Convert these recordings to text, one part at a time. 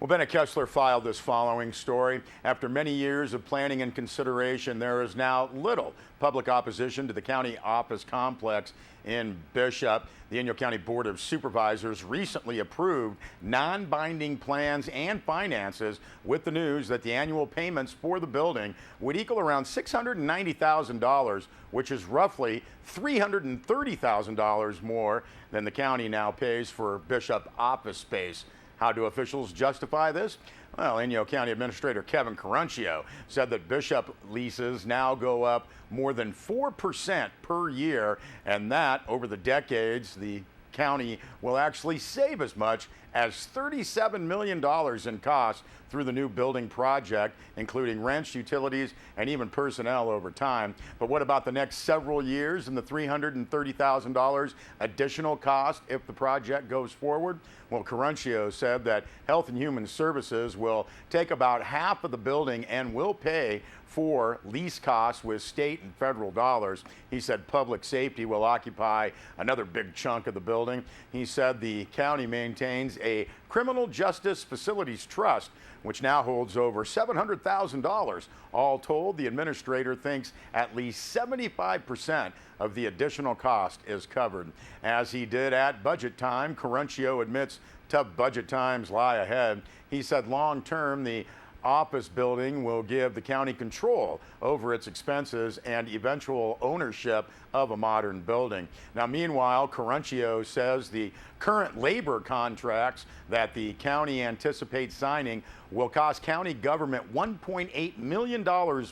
Well, Bennett Kessler filed this following story. After many years of planning and consideration, there is now little public opposition to the county office complex in Bishop. The Inyo County Board of Supervisors recently approved non-binding plans and finances with the news that the annual payments for the building would equal around $690,000, which is roughly $330,000 more than the county now pays for Bishop office space. How do officials justify this? Well, Inyo County Administrator Kevin Caruncio said that Bishop leases now go up more than 4% per year, and that over the decades, the county will actually save as much as $37 million in costs through the new building project, including rents, utilities, and even personnel over time. But what about the next several years and the $330,000 additional cost if the project goes forward? Well, Caruncio said that Health and Human Services will take about half of the building and will pay for lease costs with state and federal dollars. He said public safety will occupy another big chunk of the building. He said the county maintains a criminal justice facilities trust, which now holds over $700,000. All told, the administrator thinks at least 75% of the additional cost is covered. As he did at budget time, Caruncio admits tough budget times lie ahead. He said long term, the office building will give the county control over its expenses and eventual ownership of a modern building. Now, meanwhile, Caruncio says the current labor contracts that the county anticipates signing will cost county government $1.8 million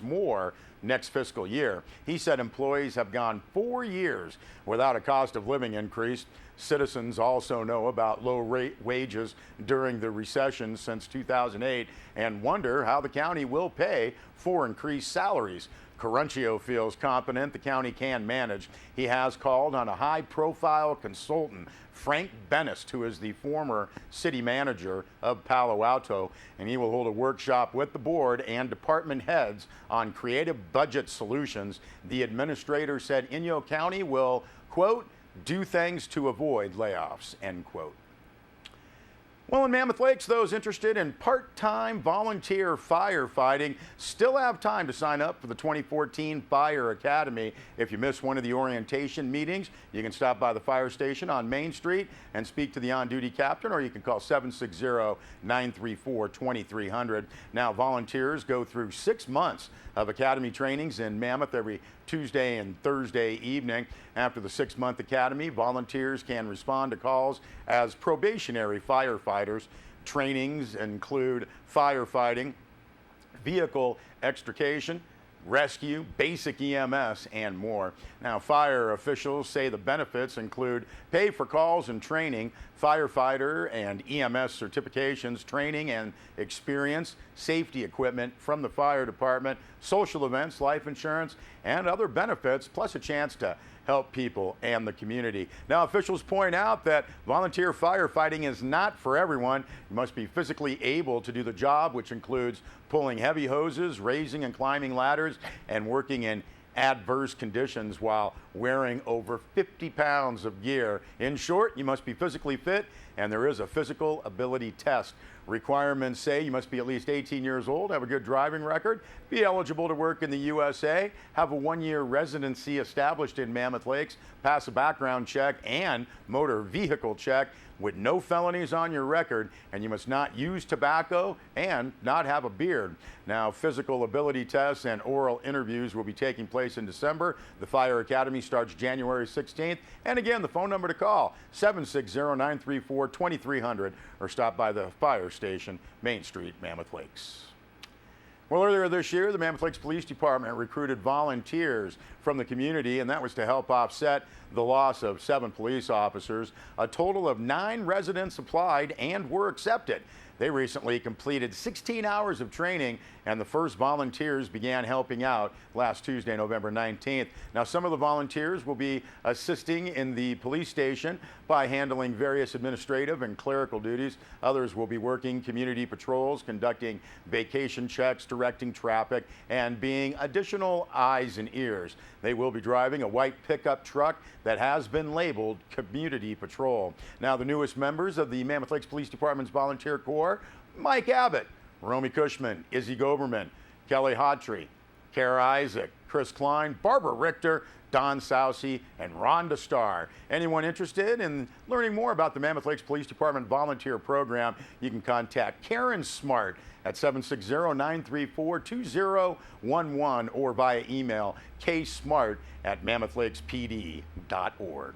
more next fiscal year. He said employees have gone 4 years without a cost of living increase. Citizens also know about low wages during the recession since 2008 and wonder how the county will pay for increased salaries. Caruncio feels confident the county can manage. He has called on a high-profile consultant, Frank Bennis, who is the former city manager of Palo Alto, and he will hold a workshop with the board and department heads on creative budget solutions. The administrator said Inyo County will, quote, do things to avoid layoffs, end quote. Well, in Mammoth Lakes, those interested in part-time volunteer firefighting still have time to sign up for the 2014 Fire Academy. If you miss one of the orientation meetings, you can stop by the fire station on Main Street and speak to the on-duty captain, or you can call 760-934-2300. Now, volunteers go through 6 months of academy trainings in Mammoth every Tuesday and Thursday evening. After the 6-month academy, volunteers can respond to calls as probationary firefighters. Trainings include firefighting, vehicle extrication, rescue, basic EMS, and more. Now, fire officials say the benefits include pay for calls and training, firefighter and EMS certifications, training and experience, safety equipment from the fire department, social events, life insurance, and other benefits, plus a chance to help people and the community. Now, officials point out that volunteer firefighting is not for everyone. You must be physically able to do the job, which includes pulling heavy hoses, raising and climbing ladders, and working in adverse conditions while wearing over 50 pounds of gear. In short, you must be physically fit, and there is a physical ability test. Requirements say you must be at least 18 years old, have a good driving record, be eligible to work in the USA, have a 1-year residency established in Mammoth Lakes, pass a background check and motor vehicle check with no felonies on your record, and you must not use tobacco and not have a beard. Now, physical ability tests and oral interviews will be taking place in December. The Fire Academy starts January 16th. And again, the phone number to call, 760-934-2300, or stop by the fire station, Main Street, Mammoth Lakes. Well, earlier this year, the Mammoth Lakes Police Department recruited volunteers from the community, and that was to help offset the loss of 7 police officers. A total of 9 residents applied and were accepted. They recently completed 16 hours of training, and the first volunteers began helping out last Tuesday, November 19th. Now, some of the volunteers will be assisting in the police station by handling various administrative and clerical duties. Others will be working community patrols, conducting vacation checks, directing traffic, and being additional eyes and ears. They will be driving a white pickup truck that has been labeled Community Patrol. Now, the newest members of the Mammoth Lakes Police Department's Volunteer Corps Mike Abbott, Romy Cushman, Izzy Goberman, Kelly Hawtrey, Kara Isaac, Chris Klein, Barbara Richter, Don Sousey, and Rhonda Starr. Anyone interested in learning more about the Mammoth Lakes Police Department volunteer program, you can contact Karen Smart at 760-934-2011 or via email ksmart@mammothLakespd.org.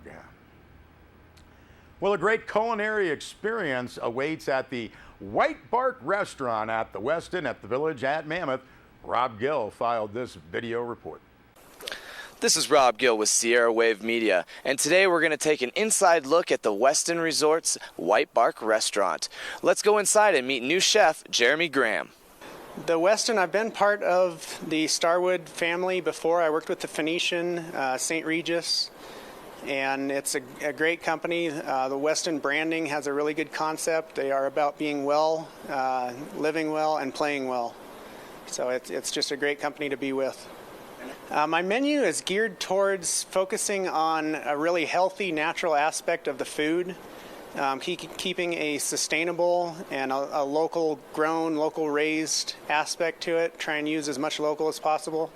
Well, a great culinary experience awaits at the White Bark Restaurant at the Westin at the Village at Mammoth. Rob Gill filed this video report. This is Rob Gill with Sierra Wave Media, and today we're going to take an inside look at the Westin Resort's White Bark Restaurant. Let's go inside and meet new chef Jeremy Graham. The Westin, I've been part of the Starwood family before. I worked with the Phoenician, St. Regis, and it's a great company. The Westin branding has a really good concept. They are about being well, living well, and playing well. So it's just a great company to be with. My menu is geared towards focusing on a really healthy, natural aspect of the food, keeping a sustainable and a local grown, local raised aspect to it, try and use as much local as possible,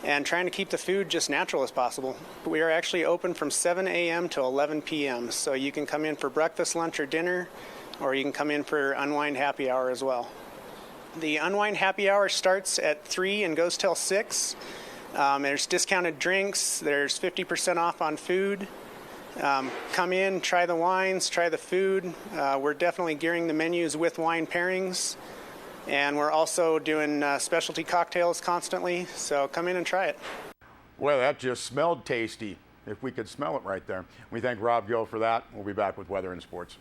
and trying to keep the food just natural as possible. We are actually open from 7 a.m. to 11 p.m., so you can come in for breakfast, lunch, or dinner, or you can come in for unwind happy hour as well. The unwind happy hour starts at 3 and goes till 6. There's discounted drinks. There's 50% off on food. Come in, try the wines, try the food. We're definitely gearing the menus with wine pairings. And we're also doing specialty cocktails constantly. So come in and try it. Well, that just smelled tasty, if we could smell it right there. We thank Rob Gill for that. We'll be back with weather and sports.